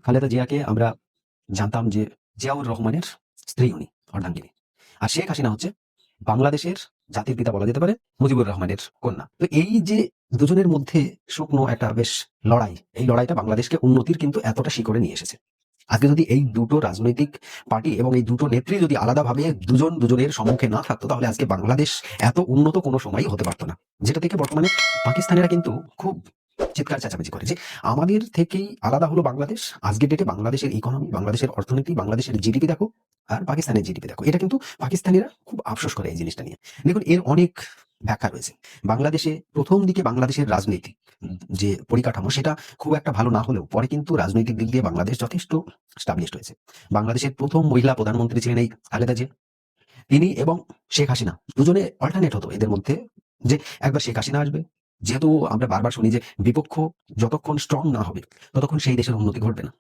খালেদা জিয়াকে আমরা জানতাম যে জিয়াউর রহমানের স্ত্রী উনি, অর্ধাঙ্গিনী। আর শেখ হাসিনা হচ্ছে বাংলাদেশের জাতির পিতা বলা যেতে পারে মুজিবুর রহমানের কন্যা। তো এই যে দুজনের মধ্যে শুকনো একটা বেশ লড়াই, এই লড়াইটা বাংলাদেশকে উন্নতির কিন্তু এতটা শিখরে নিয়ে এসেছে। আজকে যদি এই দুটো রাজনৈতিক পার্টি এবং এই দুটো নেত্রী যদি আলাদাভাবে দুজন দুজনের সম্মুখে না থাকতো, তাহলে আজকে বাংলাদেশ এত উন্নত কোনো সময়ই হতে পারতো না। যেটা থেকে বর্তমানে পাকিস্তানিরা কিন্তু খুব চিৎকার চেঁচামেচি করে যে আমাদের থেকেই আলাদা হলো বাংলাদেশ। আজকের ডেটে বাংলাদেশের ইকোনমি, বাংলাদেশের অর্থনীতি, বাংলাদেশের জিডিপি দেখো আর পাকিস্তানের জিডিপি দেখো। এটা কিন্তু পাকিস্তানিরা খুব আফসোস করে এই জিনিসটা নিয়ে। দেখুন, এর অনেক ব্যাখ্যা রয়েছে। বাংলাদেশে প্রথম দিকে বাংলাদেশের রাজনৈতিক যে পরিকাঠামো সেটা খুব একটা ভালো না হলেও পরে কিন্তু রাজনৈতিক দিক দিয়ে বাংলাদেশ যথেষ্ট স্টাবলিশড হয়েছে। বাংলাদেশের প্রথম মহিলা প্রধানমন্ত্রী ছিলেন এই খালেদা জিয়া। তিনি এবং শেখ হাসিনা দুজনে অল্টারনেট হতো এদের মধ্যে, যে একবার শেখ হাসিনা আসবে। যেহেতু আমরা বারবার শুনি যে বিপক্ষ যতক্ষণ স্ট্রং না হবে ততক্ষণ সেই দেশের উন্নতি ঘটবে না।